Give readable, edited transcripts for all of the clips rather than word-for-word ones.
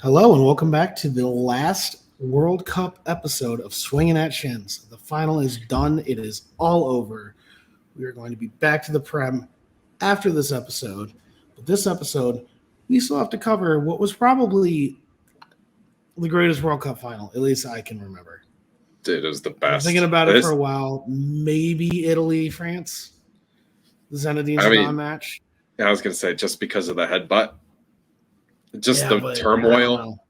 Hello and welcome back to the last World Cup episode of Swinging at Shins. The final is done. It is all over. We are going to be back to the Prem after this episode. But this episode, we still have to cover what was probably the greatest World Cup final, at least I can remember. Dude, it was the I've best. been thinking about it for a while. Maybe Italy, France. The Zinedine Zidane match. I was going to say, just because of the headbutt. Just the But turmoil.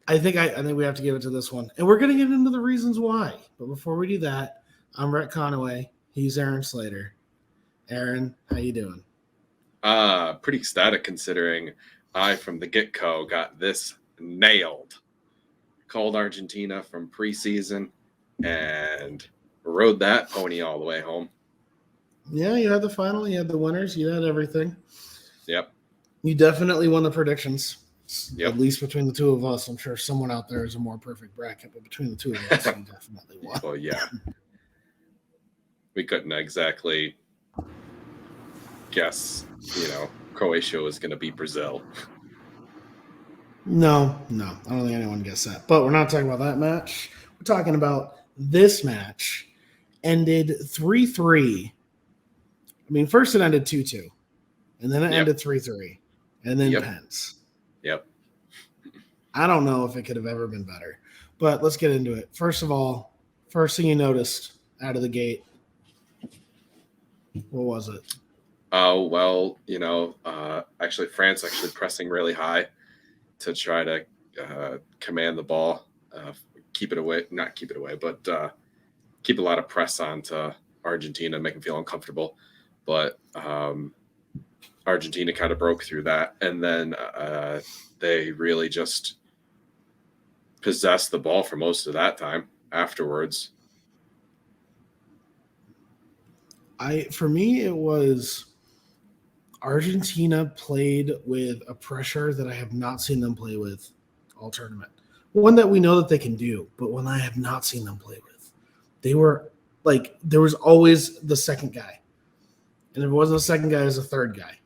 I think we have to give it to this one. And we're going to get into the reasons why. But before we do that, I'm Rhett Conaway. He's Aaron Slater. Aaron, how you doing? Pretty ecstatic considering I, from the get-go, got this nailed. Called Argentina from preseason and rode that pony all the way home. Yeah, you had the final. You had the winners. You had everything. Yep. You definitely won the predictions. Yep. At least between the two of us. I'm sure someone out there is a more perfect bracket, but between the two of us, you definitely won. Well, yeah. We couldn't exactly guess, Croatia was going to beat Brazil. No. I don't think anyone guessed that. But we're not talking about that match. We're talking about this match. Ended 3-3. I mean, first it ended 2-2. And then it ended 3-3. And then pens. Yep. I don't know if it could have ever been better. But let's get into it. First of all, first thing you noticed out of the gate, what was it? Oh, well, actually France pressing really high to try to command the ball, keep it away, not keep it away, but keep a lot of press onto Argentina, make them feel uncomfortable. But Argentina kind of broke through that, and then they really just possessed the ball for most of that time afterwards. For me, it was Argentina played with a pressure that I have not seen them play with all tournament. One that we know that they can do, but one I have not seen them play with. They were like, there was always the second guy. And if it wasn't a second guy, it was a third guy.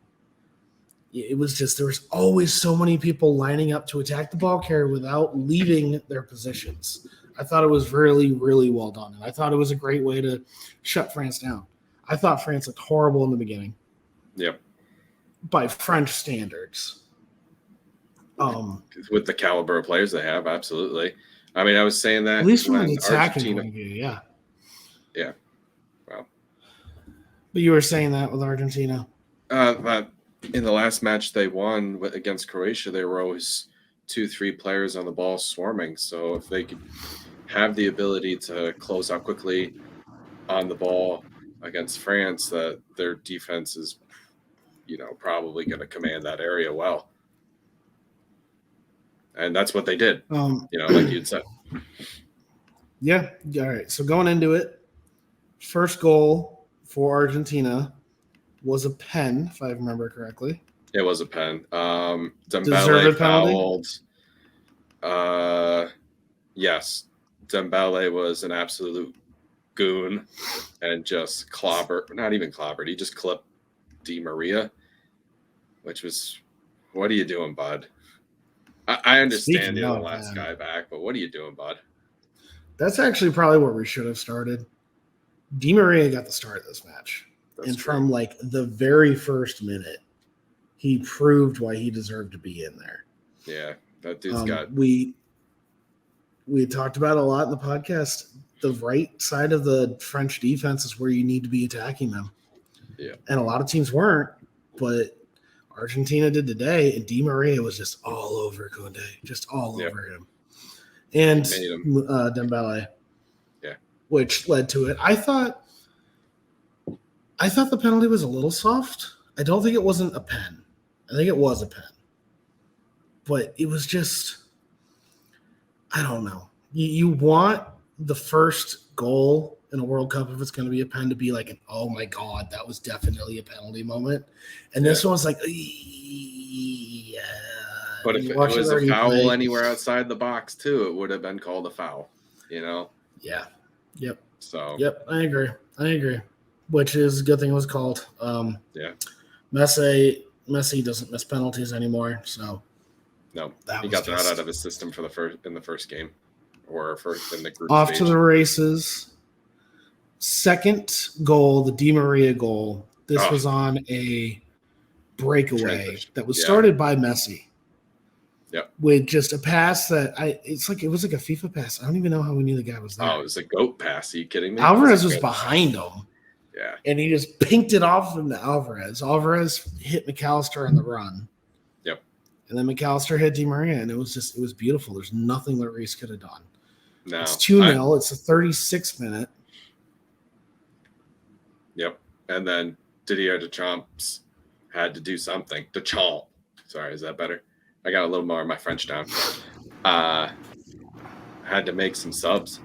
It was just, there was always so many people lining up to attack the ball carrier without leaving their positions. I thought it was really, really well done. And I thought it was a great way to shut France down. I thought France looked horrible in the beginning. Yep. By French standards. With the caliber of players they have, absolutely. I mean, I was saying that at least from an attacking point of view, yeah. Well, but you were saying that with Argentina. But in the last match they won against Croatia, there were always 2-3 players on the ball swarming. So if they could have the ability to close out quickly on the ball against France, that their defense is, probably going to command that area well. And that's what they did, like you'd said. Yeah. All right. So going into it, first goal for Argentina was a pen, if I remember correctly. It was a pen. Dembele fouled. Yes. Dembele was an absolute goon and just not even clobbered. He just clipped Di Maria, which was, what are you doing, bud? I understand you're the last guy back, but what are you doing, bud? That's actually probably where we should have started. Di Maria got the start of this match. From like the very first minute, he proved why he deserved to be in there. Yeah, that dude's got... We talked about a lot in the podcast. The right side of the French defense is where you need to be attacking them. Yeah. And a lot of teams weren't, but Argentina did today, and Di Maria was just all over Koundé, just all over him. And Dembele. Yeah. Which led to it. I thought the penalty was a little soft. I don't think it wasn't a pen. I think it was a pen. But it was just, I don't know. You want the first goal in a World Cup, if it's going to be a pen, to be like an, oh my God, that was definitely a penalty moment. And this one's like, yeah. But if it was a foul anywhere outside the box too, it would have been called a foul, Yeah. Yep. So. Yep, I agree. Which is a good thing it was called. Yeah. Messi doesn't miss penalties anymore, so No, That he was got that out just of his system for in the first game, or in the group off to stage. the races. Second goal, the Di Maria goal. This was on a breakaway Transition. that was Yeah. started by Messi. Yep. With just a pass that it was like a FIFA pass. I don't even know how we knew the guy was there. Oh, it was a goat pass. Are you kidding me? Alvarez was behind him. Yeah. And he just pinked it off from Alvarez. Alvarez hit McAllister on the run. Yep. And then McAllister hit Di Maria, and it was beautiful. There's nothing that Reese could have done. No. It's 2-0. It's the 36th minute. Yep. And then Didier Deschamps had to do something. Deschamps. Sorry, is that better? I got a little more of my French down. Had to make some subs.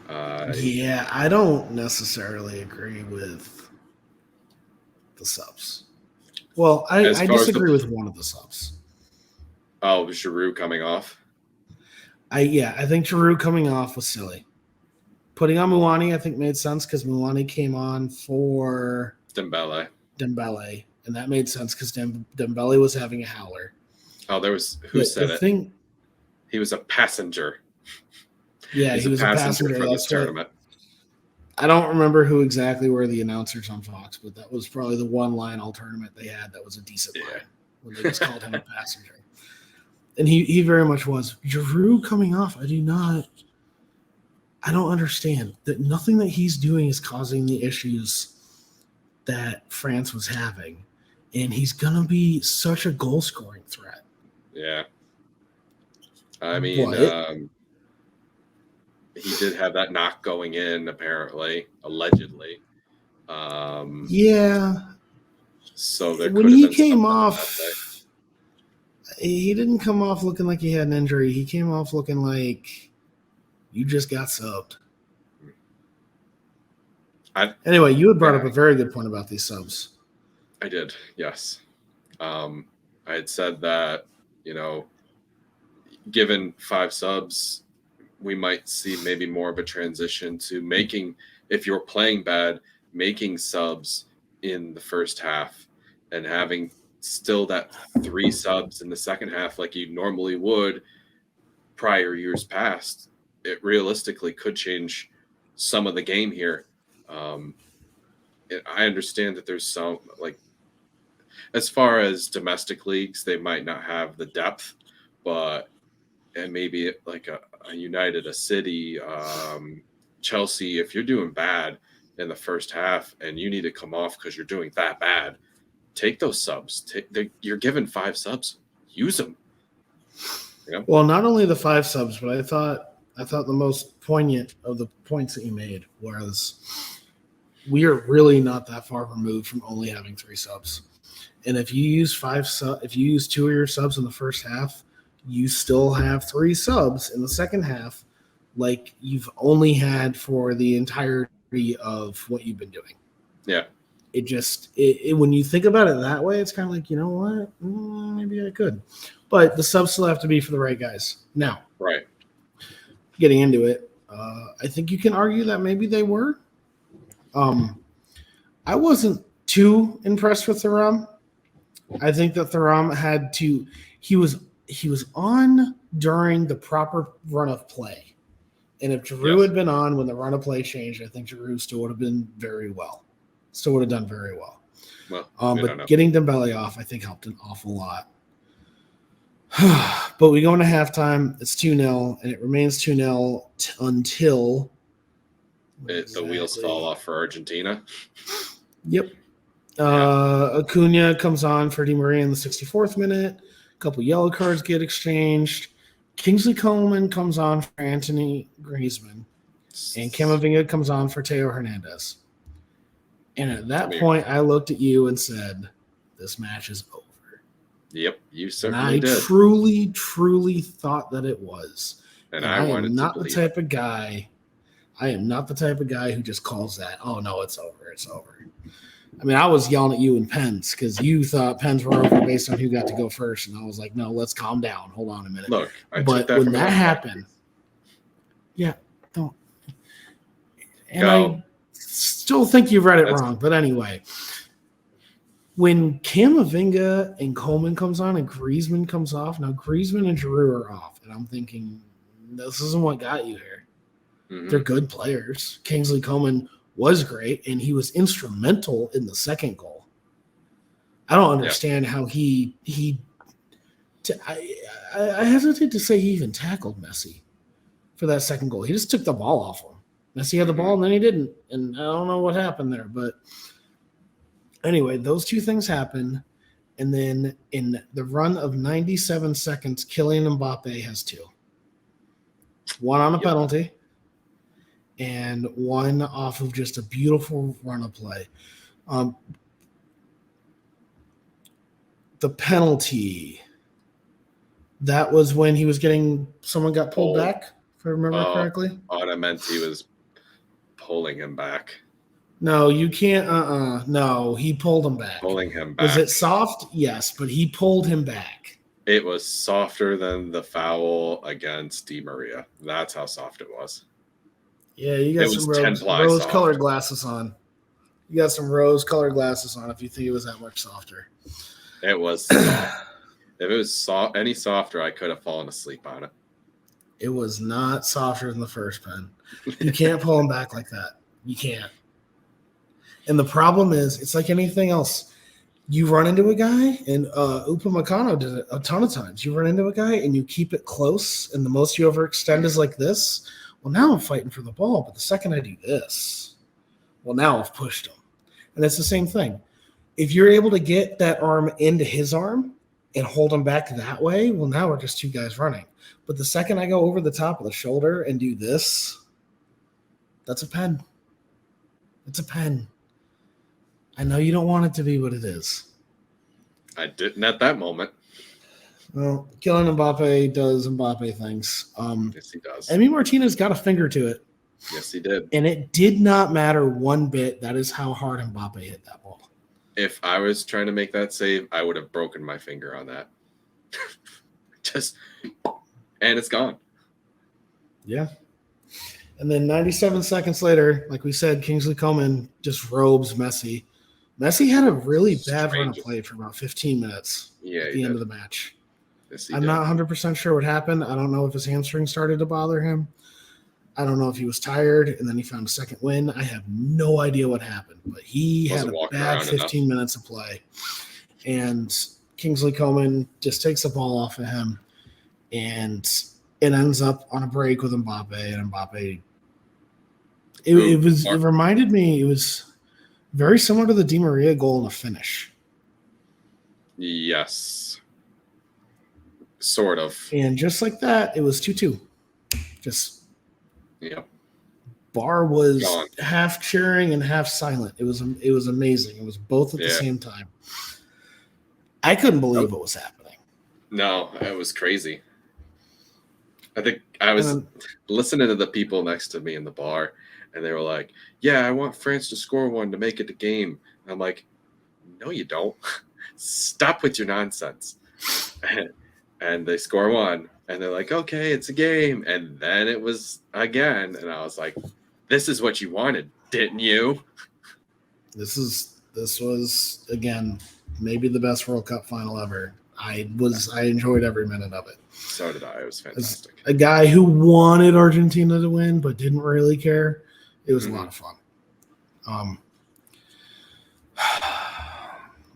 Yeah, I don't necessarily agree with the subs. Well, I disagree with one of the subs. Oh, Giroud coming off? I think Giroud coming off was silly. Putting on Muani, I think, made sense because Muani came on for Dembele, and that made sense because Dembele was having a howler. Oh, there was who said it? He was a passenger. Yeah, he was a passenger for this tournament. I don't remember who exactly were the announcers on Fox, but that was probably the one line all tournament they had that was a decent line when they just called him a passenger. And he very much was. Giroud coming off, I don't understand that nothing that he's doing is causing the issues that France was having. And he's going to be such a goal-scoring threat. Yeah. I mean, he did have that knock going in, apparently, allegedly. Yeah. So there when he came off, he didn't come off looking like he had an injury. He came off looking like you just got subbed. Anyway, you had brought up a very good point about these subs. I did, yes. I had said that, given 5 subs, we might see maybe more of a transition to making, if you're playing bad, making subs in the first half and having still that 3 subs in the second half like you normally would prior years past. It realistically could change some of the game here. I understand that there's some, like, as far as domestic leagues, they might not have the depth, and maybe like a United, a City, Chelsea, if you're doing bad in the first half and you need to come off because you're doing that bad, take those subs. You're given 5 subs, use them. Well, not only the 5 subs, but I thought the most poignant of the points that you made was we are really not that far removed from only having 3 subs. And if you use 2 of your subs in the first half, you still have 3 subs in the second half, like you've only had for the entirety of what you've been doing. Yeah. It just when you think about it that way, it's kind of like, you know what? Maybe I could. But the subs still have to be for the right guys. Now, right. Getting into it, I think you can argue that maybe they were. I wasn't too impressed with Thuram. I think that Thuram had to. He was on during the proper run of play, and if Giroud had been on when the run of play changed, I think Giroud still would have been very well. Still would have done very well. Well, but getting Dembele off, I think, helped an awful lot. But we go into halftime. It's 2-0, and it remains 2-0 until the wheels fall off for Argentina. Yep. Acuna comes on for Di Maria in the 64th minute. A couple yellow cards get exchanged. Kingsley Coman comes on for Anthony Griezmann. And Camavinga comes on for Teo Hernandez. And at that point, I looked at you and said, this match is over. Yep, you certainly did. I truly, truly thought that it was. And I am not the type of guy. I am not the type of guy who just calls that, oh, no, it's over. It's over. I mean, I was yelling at you in pens because you thought pens were over based on who got to go first. And I was like, no, let's calm down. Hold on a minute. Look, but when that happened, don't. And I still think you read it wrong. But anyway, when Camavinga and Coleman comes on and Griezmann comes off, now Griezmann and Giroud are off, and I'm thinking this isn't what got you here. They're good players. Kingsley Coman was great, and he was instrumental in the second goal. I don't understand how I hesitate to say he even tackled Messi for that second goal. He just took the ball off him. Messi had the ball, and then he didn't. And I don't know what happened there. But anyway, those two things happen. And then in the run of 97 seconds, Kylian Mbappe has two. One on a penalty and one off of just a beautiful run of play. The penalty, that was when he was someone got pulled back, if I remember correctly. Oh, I meant he was pulling him back. No, you can't. No, he pulled him back. Pulling him back. Was it soft? Yes, but he pulled him back. It was softer than the foul against Di Maria. That's how soft it was. Yeah, you got some rose-colored glasses on. You got some rose-colored glasses on if you think it was that much softer. It was soft. If it was any softer, I could have fallen asleep on it. It was not softer than the first pen. You can't pull him back like that. You can't. And the problem is, it's like anything else. You run into a guy, and Upamecano did it a ton of times. You run into a guy, and you keep it close, and the most you overextend is like this. Well, now I'm fighting for the ball, but the second I do this, well, now I've pushed him. And it's the same thing. If you're able to get that arm into his arm and hold him back that way, well, now we're just two guys running. But the second I go over the top of the shoulder and do this, that's a pen. It's a pen. I know you don't want it to be what it is. I didn't at that moment. Well, Kylian Mbappe does Mbappe things. Yes, he does. Emi Martinez got a finger to it. Yes, he did. And it did not matter one bit. That is how hard Mbappe hit that ball. If I was trying to make that save, I would have broken my finger on that. And it's gone. Yeah. And then 97 seconds later, like we said, Kingsley Coman just robes Messi. Messi had a really bad run of play for about 15 minutes at the end of the match. Yes, I'm not 100% sure what happened. I don't know if his hamstring started to bother him. I don't know if he was tired and then he found a second win. I have no idea what happened, but he had a bad 15 minutes of play. And Kingsley Coman just takes the ball off of him, and it ends up on a break with Mbappe. And Mbappe, it reminded me, it was very similar to the Di Maria goal in the finish. Yes. Sort of. And just like that, it was 2-2. Just Bar was gone. Half cheering and half silent. It was amazing. It was both at the same time. I couldn't believe what was happening. No, it was crazy. I think I was listening to the people next to me in the bar, and they were like, "Yeah, I want France to score one to make it a game." And I'm like, "No, you don't. Stop with your nonsense." And they score one, and they're like, "Okay, it's a game." And then it was again, and I was like, "This is what you wanted, didn't you?" This was again maybe the best World Cup final ever. I enjoyed every minute of it. So did I. It was fantastic. As a guy who wanted Argentina to win but didn't really care, it was a lot of fun.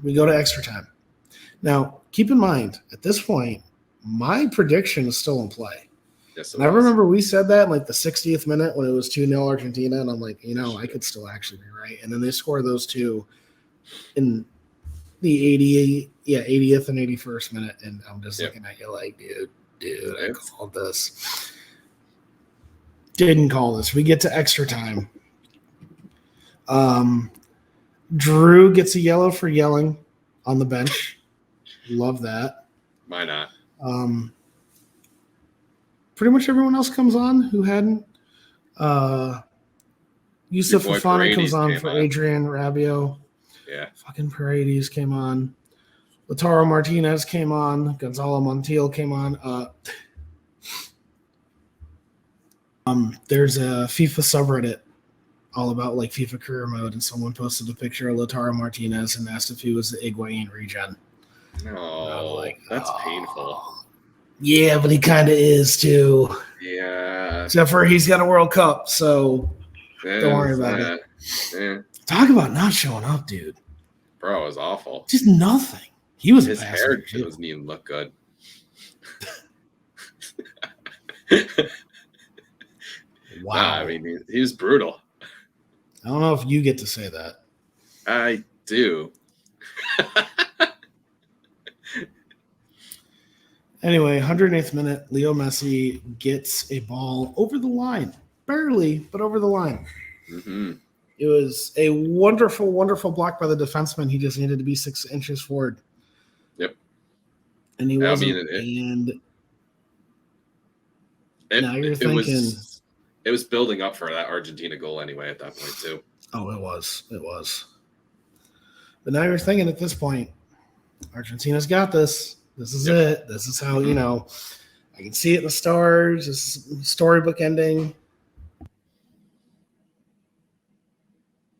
We go to extra time. Now, keep in mind, at this point, my prediction is still in play. Yes, and I remember we said that in like the 60th minute when it was 2-0 Argentina, and I'm like, I could still actually be right. And then they score those two in the 80th and 81st minute, and I'm just looking at you like, dude, I called this. Didn't call this. We get to extra time. Drew gets a yellow for yelling on the bench. Love that. Why not? Pretty much everyone else comes on who hadn't. Yusuf Fofana comes on for Adrian Rabiot. Yeah. Fucking Paredes came on. Lautaro Martinez came on. Gonzalo Montiel came on. There's a FIFA subreddit all about like FIFA career mode, and someone posted a picture of Lautaro Martinez and asked if he was the Higuain regen. And I was No, like, that's painful. yeah, but he kind of is too. Yeah. Except for he's got a World Cup, so don't worry There's about it. Yeah. Talk about not showing up, dude. Bro, it was awful. Just nothing. He was His a hair passenger too. doesn't even look good. Wow. Nah, I mean, he was brutal. I don't know if you get to say that. I do. Anyway, 108th minute, Leo Messi gets a ball over the line. Barely, but over the line. Mm-hmm. It was a wonderful, wonderful block by the defenseman. He just needed to be 6 inches forward. Yep. And he I wasn't. mean, Now you're it thinking. It was building up for that Argentina goal anyway at that point, too. Oh, it was. It was. But now you're thinking at this point, Argentina's got this. This is it. This is how, I can see it in the stars. This is storybook ending.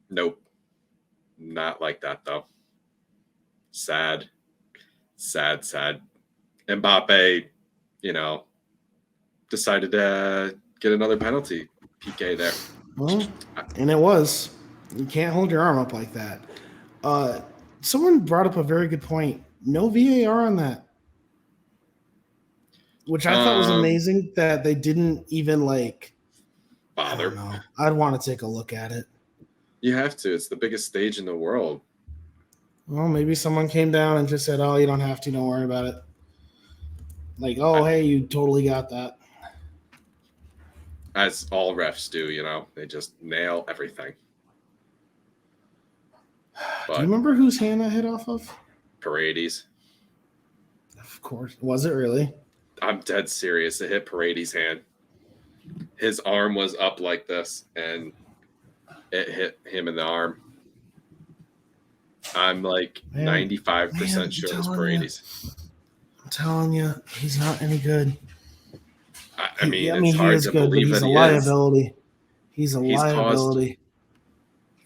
Nope. Not like that, though. Sad. Mbappe, decided to get another penalty. PK there. Well, and it was. You can't hold your arm up like that. Someone brought up a very good point. No VAR on that. Which I thought was amazing that they didn't even bother. I'd want to take a look at it. You have to. It's the biggest stage in the world. Well, maybe someone came down and just said, "Oh, you don't have to. Don't worry about it." Like, oh, hey, you totally got that. As all refs do, they just nail everything. But, do you remember whose hand that hit off of? Paredes. Of course. Was it really? I'm dead serious. It hit Paredes' hand. His arm was up like this, and it hit him in the arm. I'm like 95% sure it was Paredes. I'm telling you, he's not any good. I mean, he is good, but he's a liability. He's a liability.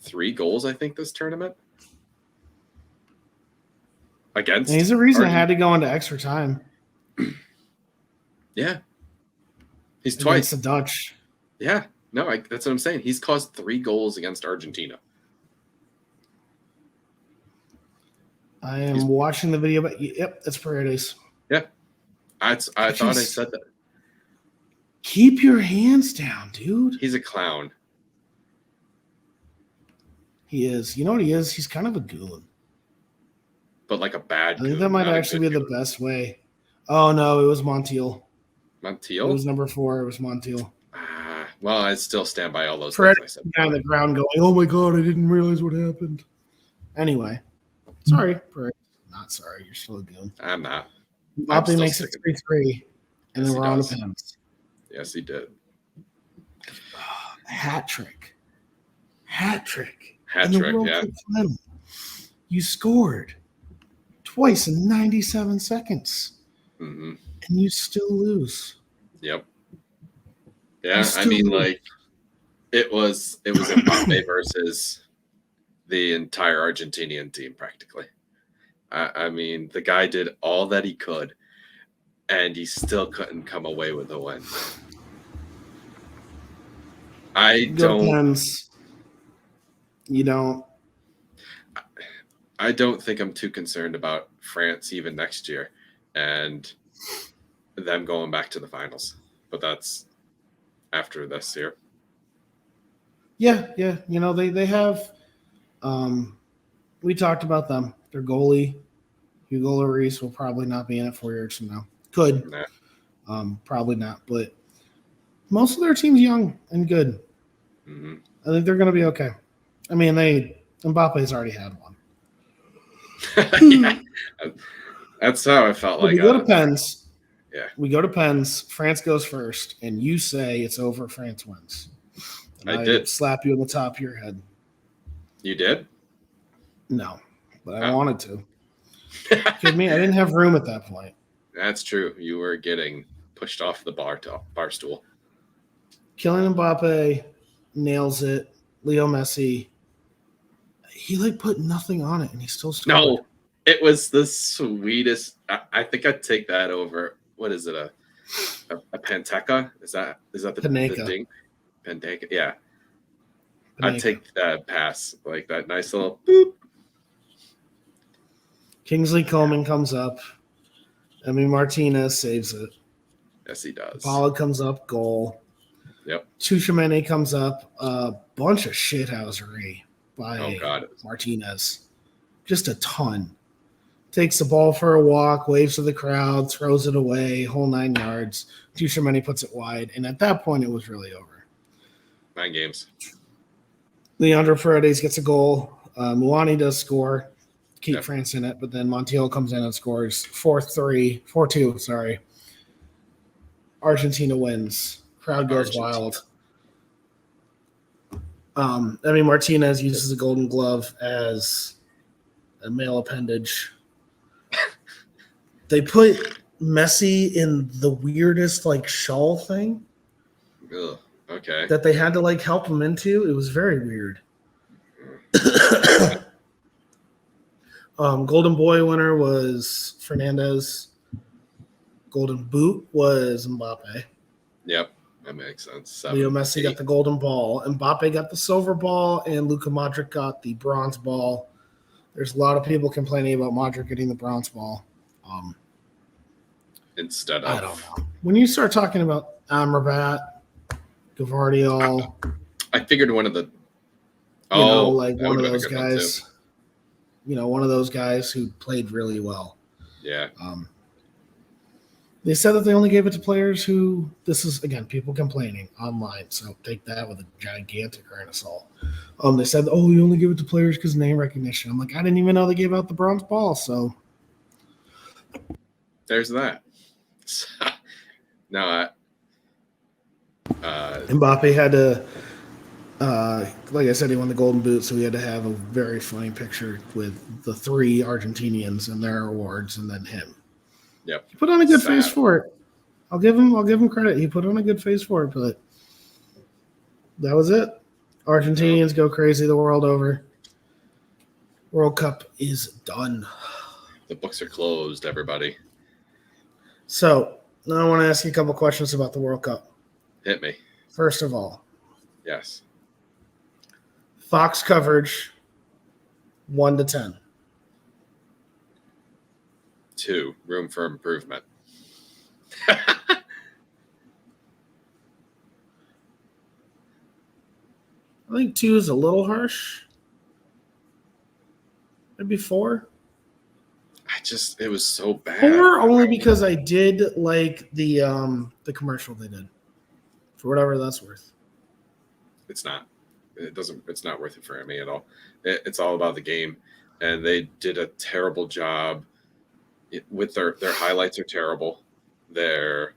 Caused 3 goals, I think, this tournament. Against. And he's the reason I had to go into extra time. Yeah. He's against twice. The Dutch. Yeah. No, that's what I'm saying. He's caused 3 goals against Argentina. I am watching the video, but yep, it's Paredes. Yeah. I thought I said that. Keep your hands down, dude. He's a clown. He is. You know what he is? He's kind of a goon. But like a bad goon. I think that might actually be the best way. Oh, no, it was Montiel. Montiel? It was number 4. It was Montiel. Well, I still stand by all those things I said. Guy on the ground going, oh, my God, I didn't realize what happened. Anyway. Sorry. Not sorry. You're still a goon. I'm not. Mbappe makes it 3-3. And then we're on to pens. Yes, he did. Hat trick. Hat trick, yeah. Final. You scored twice in 97 seconds. Mm-hmm. And you still lose. Yep. Yeah, I mean, it was Mbappe versus the entire Argentinian team, practically. I mean, the guy did all that he could, and he still couldn't come away with a win. I don't think I'm too concerned about France even next year and them going back to the finals. But that's after this year. Yeah. They have we talked about them. Their goalie, Hugo Lloris, will probably not be in it 4 years from now. Could. Nah. Probably not, but most of their team's young and good. Mm-hmm. I think they're going to be okay. I mean, Mbappe's already had one. Yeah, that's how I felt. We go to pens. Yeah, we go to pens. France goes first, and you say it's over. France wins. And I did slap you on the top of your head. You did? No, but I wanted to. Kidding me? I didn't have room at that point. That's true. You were getting pushed off the bar stool. Kylian Mbappe nails it. Leo Messi, he like put nothing on it and he still scored. No, it was the sweetest. I think I'd take that over. What is it? A Panteca? Is that the Panenka. ding? Panteca? Yeah. Panenka. I'd take that pass. Like that nice little boop. Kingsley Coman comes up. Martinez saves it. Yes, he does. Bala comes up, goal. Yep. Chouameni comes up, a bunch of shithousery by Martinez. Just a ton. Takes the ball for a walk, waves to the crowd, throws it away, whole 9 yards. Chouameni puts it wide, and at that point, it was really over. 9 games. Leandro Paredes gets a goal. Muani does score. Keep France in it, but then Montiel comes in and scores 4-2, sorry. Argentina wins. Crowd goes wild. Martinez uses the Golden Glove as a male appendage. They put Messi in the weirdest shawl thing. Ugh, okay. That they had to help him into. It was very weird. Golden Boy winner was Fernandez. Golden Boot was Mbappe. Yep, that makes sense. Leo Messi got the golden ball. Mbappe got the silver ball, and Luka Modric got the bronze ball. There's a lot of people complaining about Modric getting the bronze ball. Instead of... I don't know. When you start talking about Amrabat, Gavardiol... I figured one of the... one of those guys... one of those guys who played really well. Yeah. They said that they only gave it to players who, this is, again, people complaining online, so take that with a gigantic grain of salt. They said, you only give it to players because of name recognition. I'm like, I didn't even know they gave out the bronze ball, so. There's that. No, Mbappe had to, like I said, he won the Golden Boot, so he had to have a very funny picture with the 3 Argentinians and their awards, and then him. Yep. He put on a good face for it. I'll give him credit. He put on a good face for it, but that was it. Argentinians go crazy the world over. World Cup is done. The books are closed, everybody. So now I want to ask you a couple questions about the World Cup. Hit me. First of all. Yes. Fox coverage, 1 to 10. 2, room for improvement. I think 2 is a little harsh. Maybe 4. It was so bad. 4 only because I did like the commercial they did. For whatever that's worth. It's not. It's not worth it for me at all. It's all about the game, and they did a terrible job. With their highlights are terrible. Their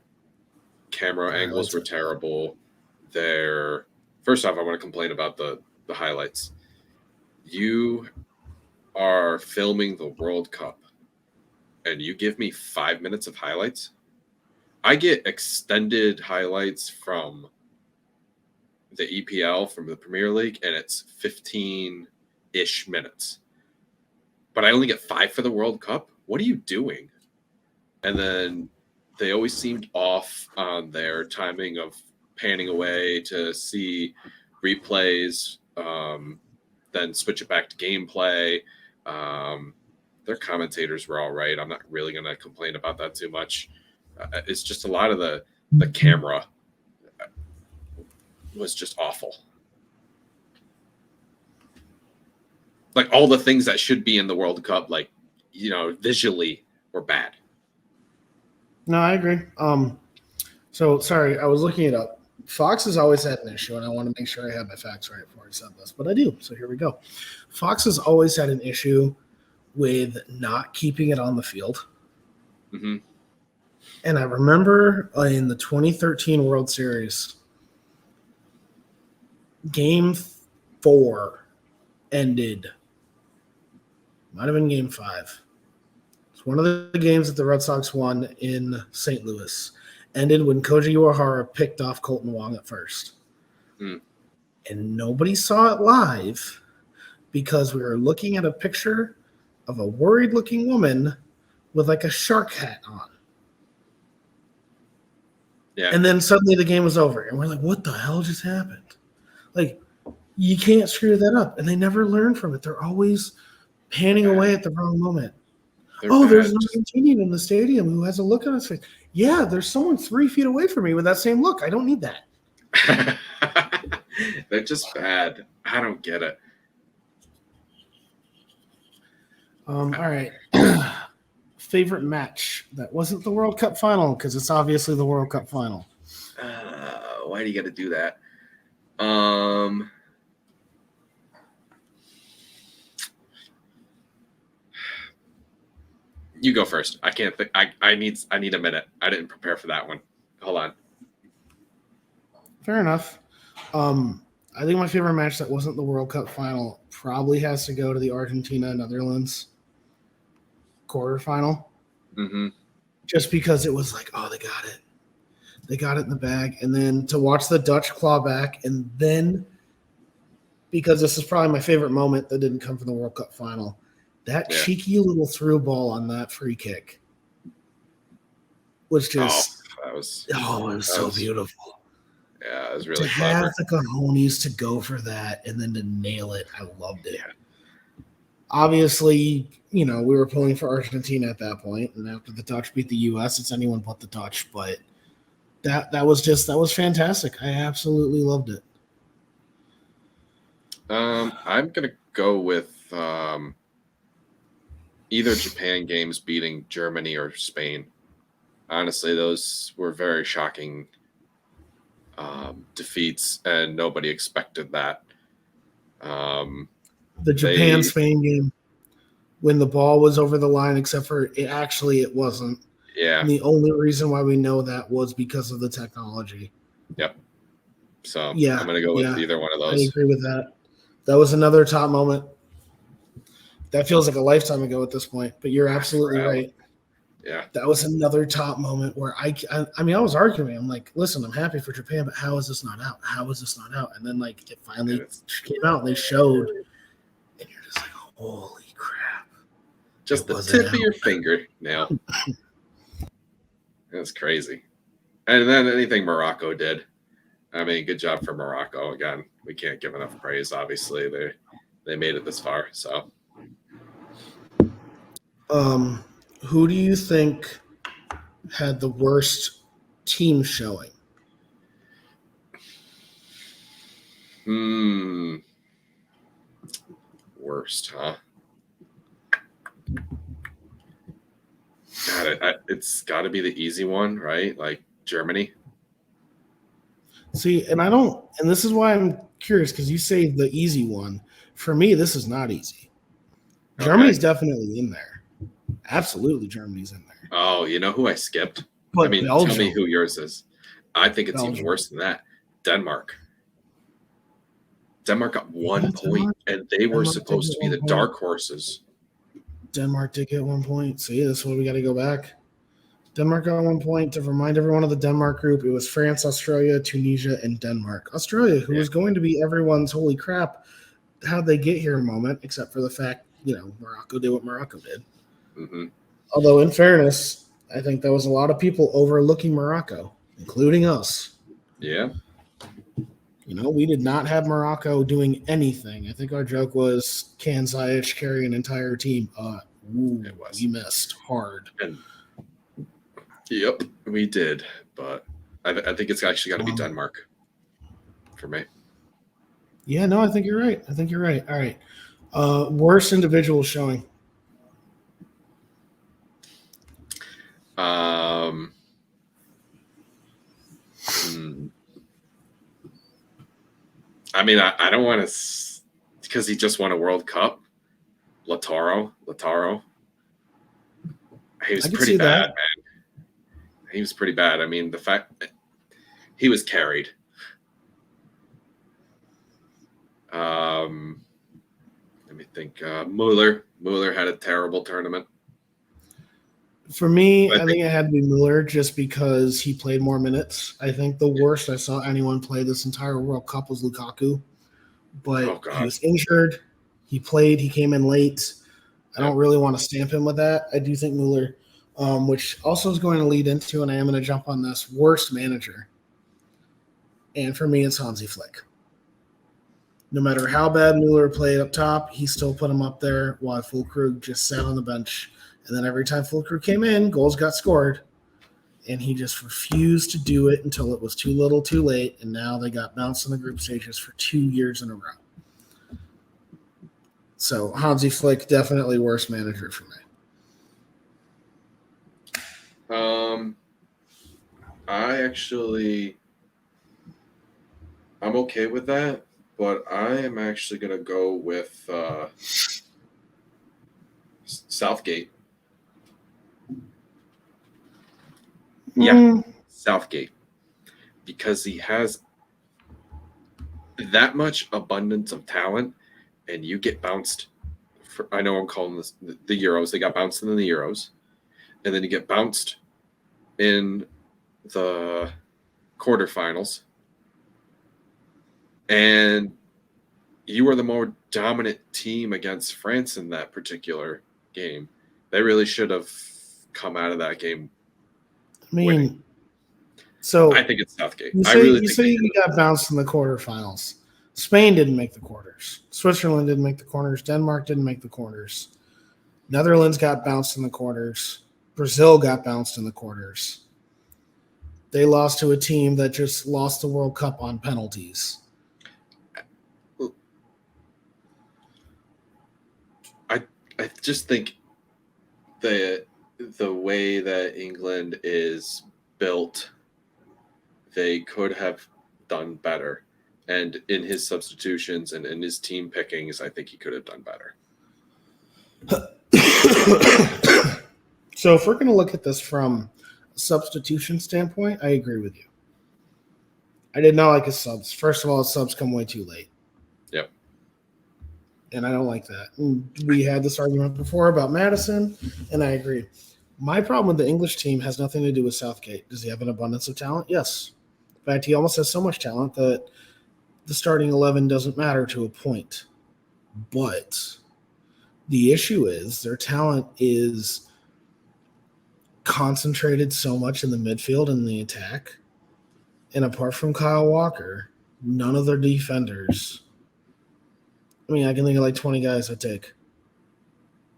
camera angles were terrible. First off, I want to complain about the highlights. You are filming the World Cup, and you give me 5 minutes of highlights. I get extended highlights from the EPL, from the Premier League, and it's 15-ish minutes. But I only get 5 for the World Cup? What are you doing? And then they always seemed off on their timing of panning away to see replays, then switch it back to gameplay. Their commentators were all right. I'm not really going to complain about that too much. It's just a lot of the camera was just awful. Like all the things that should be in the World Cup, visually were bad. No, I agree. So sorry, I was looking it up. Fox has always had an issue, and I want to make sure I have my facts right before I said this, but I do. So here we go. Fox has always had an issue with not keeping it on the field. Mm-hmm. And I remember in the 2013 World Series, Game 4 ended. Might have been Game 5. It's one of the games that the Red Sox won in St. Louis. Ended when Koji Uehara picked off Colton Wong at first. Mm. and nobody saw it live because we were looking at a picture of a worried-looking woman with like a shark hat on. Yeah. And then suddenly the game was over, and we're like, "What the hell just happened?" Like, you can't screw that up, and they never learn from it. They're always panning away at the wrong moment. There's an Argentinian in the stadium who has a look on his face. Yeah, there's someone 3 feet away from me with that same look. I don't need that. They're just bad. I don't get it. All right. Favorite match that wasn't the World Cup final, because it's obviously the World Cup final. Why do you got to do that? You go first. I can't think. I need a minute. I didn't prepare for that one. Hold on. Fair enough. I think my favorite match that wasn't the World Cup final probably has to go to the Argentina-Netherlands quarterfinal. Mm-hmm. Just because it was like, oh, they got it. They got it in the bag. And then to watch the Dutch claw back, and then because this is probably my favorite moment that didn't come from the World Cup final, that cheeky little through ball on that free kick was just it was so beautiful. Yeah, it was really to clever. have the cojones to go for that and then to nail it. I loved it. Yeah. Obviously, we were pulling for Argentina at that point, and after the Dutch beat the U.S., it's anyone but the Dutch. But that was fantastic. I absolutely loved it. I'm gonna go with either Japan games beating Germany or Spain. Honestly, those were very shocking defeats, and nobody expected that. The Japan-Spain game, when the ball was over the line, except for it wasn't. Yeah. And the only reason why we know that was because of the technology. Yep. So I'm going to go with either one of those. I agree with that. That was another top moment. That feels like a lifetime ago at this point, but you're absolutely right. Yeah. That was another top moment where I was arguing. I'm like, listen, I'm happy for Japan, but how is this not out? How is this not out? And then it finally came out and they showed, and you're just like, holy crap. Just the tip of your finger now. That's crazy. And then anything Morocco did. I mean, good job for Morocco. Again, we can't give enough praise. Obviously, they made it this far. So, who do you think had the worst team showing? Worst, huh? God, it's got to be the easy one, right? Like Germany. See, and this is why I'm curious, because you say the easy one. For me, this is not easy. Okay. Germany's definitely in there. Absolutely, Germany's in there. Oh, you know who I skipped? But Belgium, tell me who yours is. I think it's even worse than that. Denmark. Denmark got 1 point, and they were supposed to be the dark horses. Denmark did get 1 point. See, this is where we got to go back. Denmark got 1 point. To remind everyone of the Denmark group, it was France, Australia, Tunisia, and Denmark. Australia, who was going to be everyone's holy crap, how'd they get here moment, except for the fact, Morocco did what Morocco did. Mm-hmm. Although, in fairness, I think there was a lot of people overlooking Morocco, including us. Yeah. We did not have Morocco doing anything. I think our joke was, can Ziyech carry an entire team? It was. We missed hard. Yep, we did. But I think it's actually got to be Denmark for me. Yeah, no, I think you're right. All right. Worst individual showing. I mean, I don't want to, because he just won a World Cup. Lautaro. He was pretty bad, man. He was pretty bad. I mean, the fact that he was carried. Let me think. Mueller had a terrible tournament. For me, I think it had to be Mueller just because he played more minutes. I think the worst I saw anyone play this entire World Cup was Lukaku. Oh but he God. was injured. He played. He came in late. I Yep. don't really want to stamp him with that. I do think Mueller, which also is going to lead into, and I am going to jump on this, worst manager. And for me, it's Hansi Flick. No matter how bad Mueller played up top, he still put him up there while Fulkrug just sat on the bench. And then every time Fulkrug came in, goals got scored. And he just refused to do it until it was too little too late. And now they got bounced in the group stages for 2 years in a row. So Hansi Flick, definitely worst manager for me. I'm okay with that, but I am actually gonna go with Southgate. Yeah, Southgate, because he has that much abundance of talent, and you get bounced. I know I'm calling this the Euros. They got bounced in the Euros, and then you get bounced in the quarterfinals, and you were the more dominant team against France in that particular game. They really should have come out of that game I mean, winning. so I think it's Southgate. you I say really you think say they you should got bounced in the quarterfinals. Spain didn't make the quarters. Switzerland didn't make the quarters. Denmark didn't make the quarters. Netherlands got bounced in the quarters. Brazil got bounced in the quarters. They lost to a team that just lost the World Cup on penalties. have. I just think the way that England is built, they could have done better. And in his substitutions and in his team pickings, I think he could have done better. So if we're going to look at this from a substitution standpoint, I agree with you. I did not like his subs. First of all, his subs come way too late. Yep. And I don't like that. And we had this argument before about Madison, and I agree. My problem with the English team has nothing to do with Southgate. Does he have an abundance of talent? Yes. In fact, he almost has so much talent that the starting 11 doesn't matter to a point. But the issue is their talent is concentrated so much in the midfield and the attack. And apart from Kyle Walker, none of their defenders. I mean, I can think of like 20 guys I take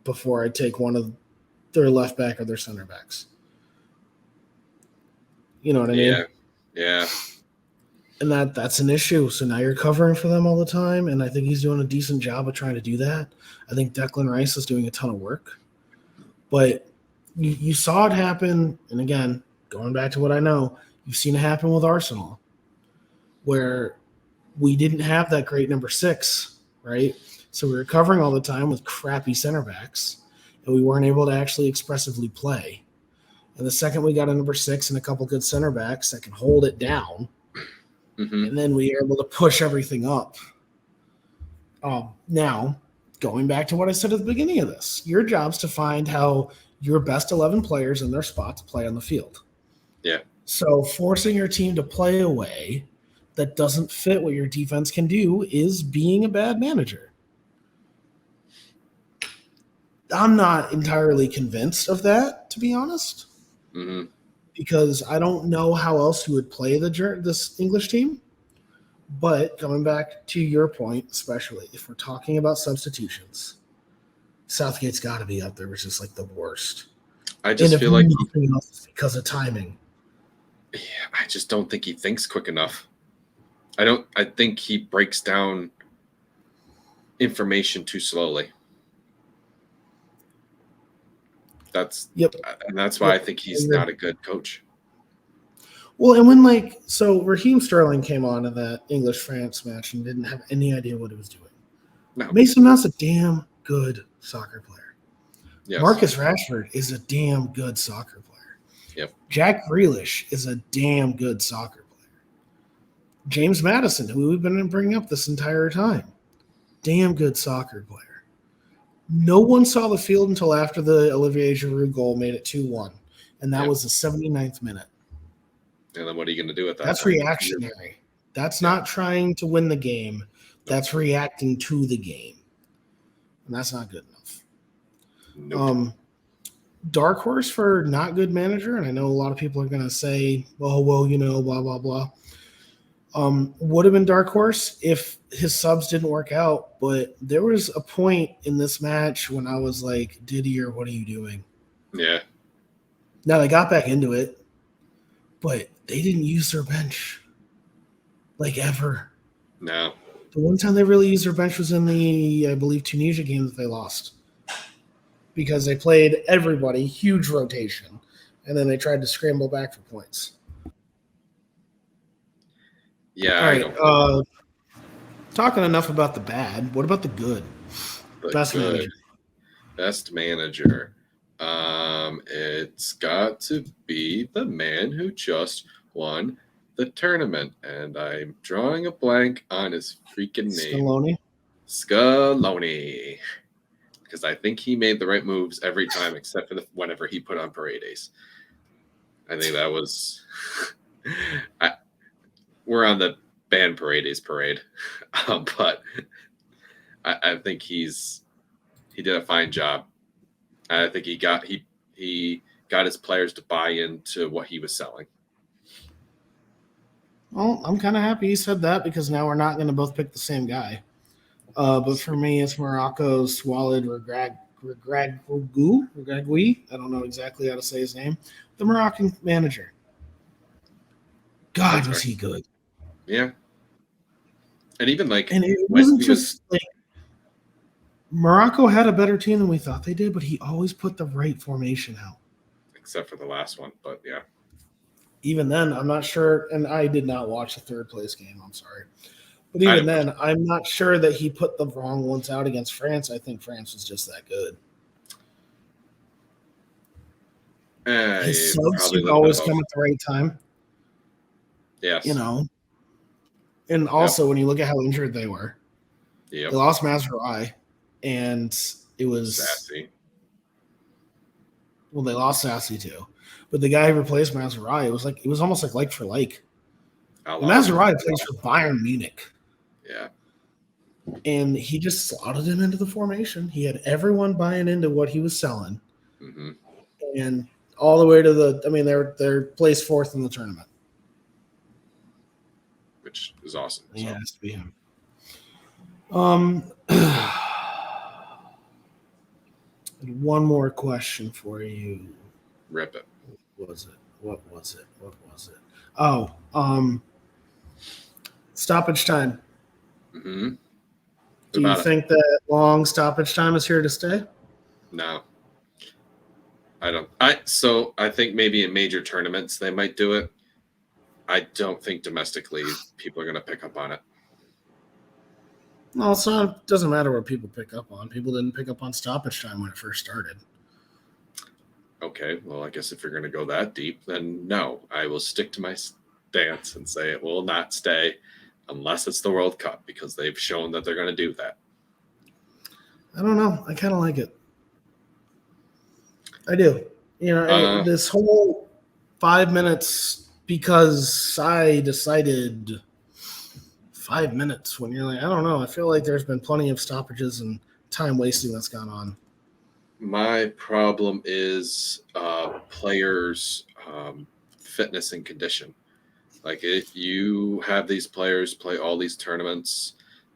before I take one of their left back or their center backs. You know what I mean? Yeah. And that's an issue. So now you're covering for them all the time, and I think he's doing a decent job of trying to do that. I think Declan Rice is doing a ton of work. But you saw it happen, and again, going back to what I know, you've seen it happen with Arsenal, where we didn't have that great number 6, right? So we were covering all the time with crappy center backs, and we weren't able to actually expressively play. And the second we got a number 6 and a couple good center backs that can hold it down, and then we were able to push everything up. Now, going back to what I said at the beginning of this, your job's to find how your best 11 players in their spot to play on the field. Yeah. So forcing your team to play a way that doesn't fit what your defense can do is being a bad manager. I'm not entirely convinced of that, to be honest, because I don't know how else you would play this English team. But coming back to your point, especially if we're talking about substitutions, Southgate's got to be up there, which is like the worst. I just feel like nothing else because of timing. Yeah, I just don't think he thinks quick enough. I think he breaks down information too slowly. That's why I think he's not a good coach. Well, and when Raheem Sterling came on in that English-France match and didn't have any idea what he was doing. No. Mason Mount's a damn good soccer player. Yes. Marcus Rashford is a damn good soccer player. Yep. Jack Grealish is a damn good soccer player. James Maddison, who we've been bringing up this entire time, damn good soccer player. No one saw the field until after the Olivier Giroud goal made it 2-1, and that was the 79th minute. And then what are you going to do with that? That's reactionary. That's not trying to win the game. That's reacting to the game, and that's not good enough. Nope. Um, dark horse for not good manager, and I know a lot of people are going to say, well, blah blah blah. Would have been dark horse if his subs didn't work out, but there was a point in this match when I was like, Didier, what are you doing? Yeah. Now they got back into it, but they didn't use their bench like ever. No. The one time they really used their bench was in the, I believe, Tunisia game that they lost because they played everybody, huge rotation, and then they tried to scramble back for points. Yeah, All I right. don't think Talking enough about the bad. What about the good? the Best good manager. best manager. It's got to be the man who just won the tournament, and I'm drawing a blank on his freaking name. Scaloni. Scaloni. Because I think he made the right moves every time, except for whenever he put on Paredes. I think that was. We're on the ban Paredes parade, but I think he did a fine job. I think he got his players to buy into what he was selling. Well, I'm kind of happy you said that because now we're not going to both pick the same guy. But for me, it's Morocco's Walid Regragui. I don't know exactly how to say his name. The Moroccan manager. God, That's was right. he good. Yeah. And even like And it when wasn't he was just like Morocco had a better team than we thought they did, but he always put the right formation out. except for the last one, but yeah. Even then, I'm not sure, and I did not watch the third place game. I'm sorry. But I even didn't then, I'm not sure that he put the wrong ones out against France. I think France was just that good. His subs Probably a seem to little bit of always both. come at the right time, you Yes. know. And Yep. also, when you look at how injured they were, they Yep. lost Mazraoui, and it was Sassy. well, they lost Sassy too. But the guy who replaced Mazraoui, it was almost like for like. And Alawi. Mazraoui plays for Bayern Munich, Yeah. and he just slotted him into the formation. He had everyone buying into what he was selling, Mm-hmm. and all the way to the. I mean, they're placed fourth in the tournament. Which is awesome. Yeah, So. it has to be him. One more question for you. Rip it. What was it? Oh, stoppage time. Mm-hmm. Do you think that long stoppage time is here to stay? No. I don't. I think maybe in major tournaments they might do it. I don't think domestically people are going to pick up on it. No, it's not. It doesn't matter what people pick up on. People didn't pick up on stoppage time when it first started. Okay, well, I guess if you're going to go that deep, then no, I will stick to my stance and say it will not stay unless it's the World Cup because they've shown that they're going to do that. I don't know. I kind of like it. I do. You know, this whole 5 minutes because I decided 5 minutes when you're like, I don't know. I feel like there's been plenty of stoppages and time wasting that's gone on. My problem is players' fitness and condition. Like you have these players play all these tournaments,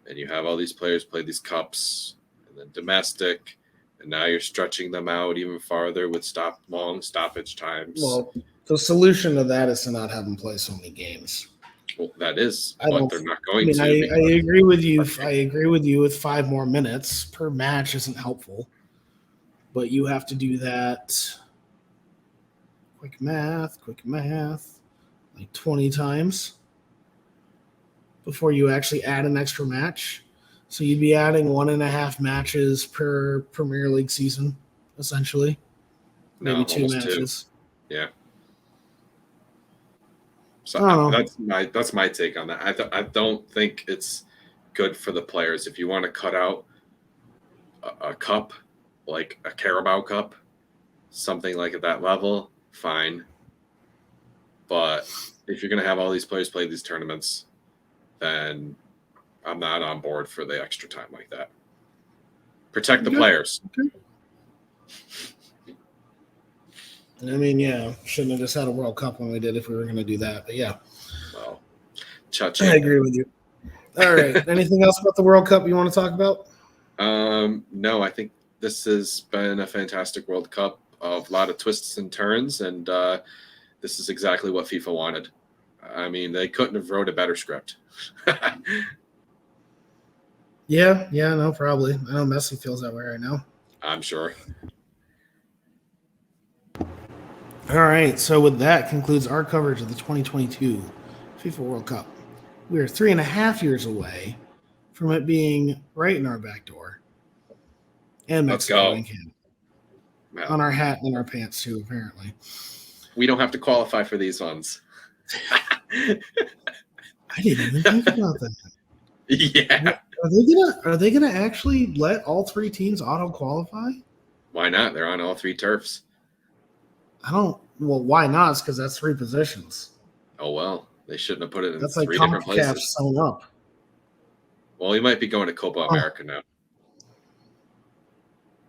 and you have all these players play these cups, and then domestic, and now you're stretching them out even farther with long stoppage times. Well, the solution to that is to not have them play so many games. Well, that is, I but don't. they're not I going mean, to. I agree with you. I agree with you with 5 more minutes per match isn't helpful, but you have to do that. Quick math, like 20 times before you actually add an extra match. So you'd be adding 1.5 matches per Premier League season, essentially. Maybe No, 2 matches. 2. Yeah. So I don't know. that's my take on that. I don't think it's good for the players if you want to cut out a cup like a Carabao Cup, something like at that level. Fine, but if you're going to have all these players play these tournaments, then I'm not on board for the extra time like that. Protect the Okay. players. Okay. I mean, yeah, shouldn't have just had a World Cup when we did if we were going to do that. But yeah, Well, I cha-ching. agree with you. All right. Anything else about the World Cup you want to talk about? No, I think this has been a fantastic World Cup of a lot of twists and turns, and this is exactly what FIFA wanted. I mean, they couldn't have wrote a better script. Yeah, no, probably. I know Messi feels that way right now. I'm sure. All right. So with that concludes our coverage of the 2022 FIFA World Cup. We are 3.5 years away from it being right in our back door, and Let's Mexico go. and Canada Well, on our hat and our pants too. Apparently, we don't have to qualify for these ones. I didn't even think about that. Yeah. Are they gonna actually let all three teams auto qualify? Why not? They're on all three turfs. I don't. Well, why not? It's because that's three positions. Oh, well. They shouldn't have put it in That's like three different CONCACAF places. sewn up. Well, he might be going to Copa Oh, America now.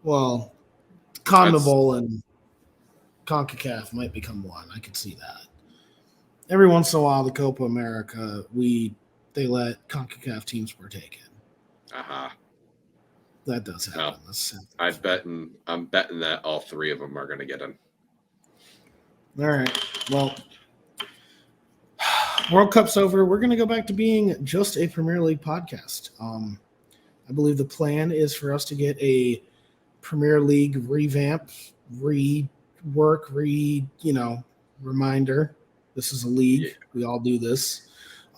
well, That's CONMEBOL and CONCACAF might become one. I could see that. Every once in a while, the Copa America, they let CONCACAF teams partake in. aha. That does happen. No, I'm betting that all three of them are going to get in. All right. Well, World Cup's over. We're going to go back to being just a Premier League podcast. I believe the plan is for us to get a Premier League revamp, rework, reminder. This is a league. Yeah. We all do this.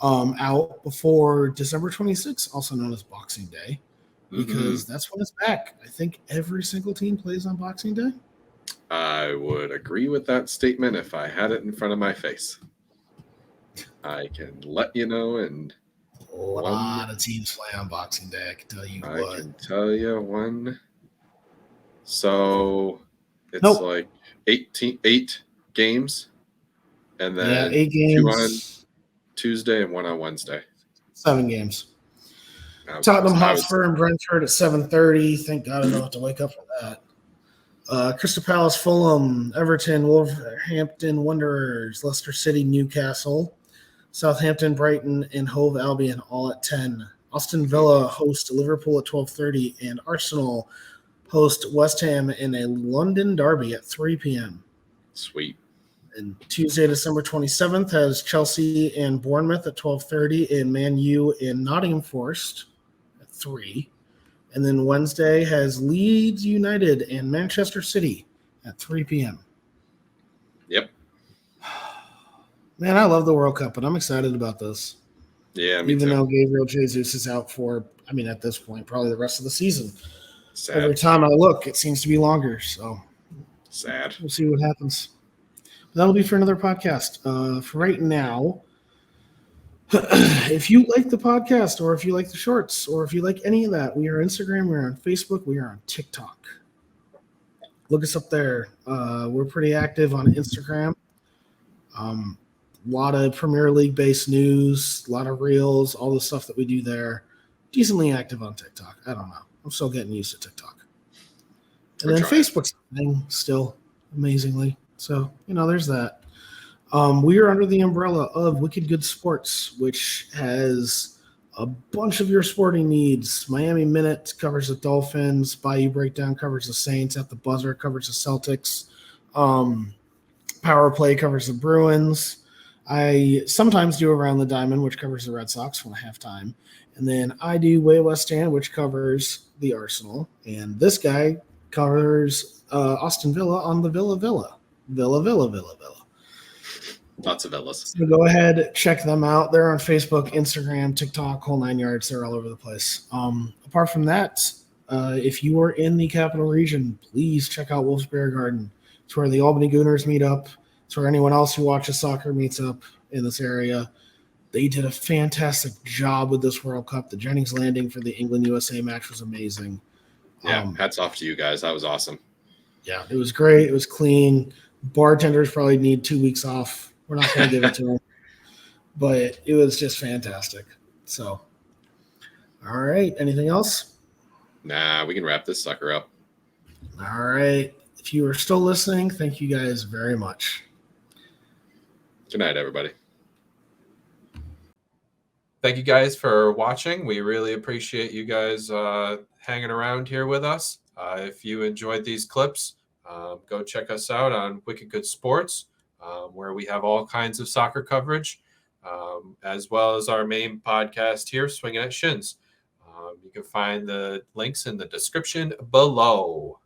Out before December 26th, also known as Boxing Day, because that's when it's back. I think every single team plays on Boxing Day. I would agree with that statement if I had it in front of my face. I can let you know, and a lot of teams play on Boxing Day. I can tell you I can tell you one. So it's like 8 games, and then 8 games. 2 on Tuesday and 1 on Wednesday. 7 games. Tottenham Hotspur and Brentford at 7:30. Thank God I don't have to wake up for that. Crystal Palace, Fulham, Everton, Wolverhampton Wanderers, Leicester City, Newcastle, Southampton, Brighton, and Hove Albion all at 10. Aston Villa host Liverpool at 12:30, and Arsenal host West Ham in a London derby at 3 p.m. Sweet. And Tuesday, December 27th, has Chelsea and Bournemouth at 12:30, and Man U and Nottingham Forest at 3. And then Wednesday has Leeds United and Manchester City at 3 p.m. Yep. Man, I love the World Cup, and I'm excited about this. Yeah, me Even too. though Gabriel Jesus is out for, at this point, probably the rest of the season. Sad. Every time I look, it seems to be longer. So sad. We'll see what happens. But that'll be for another podcast. For right now, if you like the podcast, or if you like the shorts, or if you like any of that, we are on Instagram, we're on Facebook, we are on TikTok. Look us up there. We're pretty active on Instagram. A lot of Premier League based news, a lot of reels, all the stuff that we do there. Decently active on TikTok. I don't know. I'm still getting used to TikTok. And then Facebook's thing still amazingly. So, there's that. We are under the umbrella of Wicked Good Sports, which has a bunch of your sporting needs. Miami Minute covers the Dolphins. Bayou Breakdown covers the Saints. At the Buzzer covers the Celtics. Power Play covers the Bruins. I sometimes do Around the Diamond, which covers the Red Sox when I have time. And then I do Way West End, which covers the Arsenal. And this guy covers Aston Villa on the Villa. Lots of villas. So go ahead, check them out. They're on Facebook, Instagram, TikTok, whole 9 yards. They're all over the place. Apart from that, if you are in the capital region, please check out Wolf's Bear Garden. It's where the Albany Gooners meet up. It's where anyone else who watches soccer meets up in this area. They did a fantastic job with this World Cup. The Jennings Landing for the England-USA match was amazing. Yeah, hats off to you guys. That was awesome. Yeah, it was great. It was clean. Bartenders probably need 2 weeks off. We're not going to give it to them. But it was just fantastic. So All right. Anything else? Nah, we can wrap this sucker up. All right. If you are still listening, thank you guys very much. Good night, everybody. Thank you guys for watching. We really appreciate you guys hanging around here with us. If you enjoyed these clips, go check us out on Wicked Good Sports, where we have all kinds of soccer coverage, as well as our main podcast here, Swinging at Shins. You can find the links in the description below.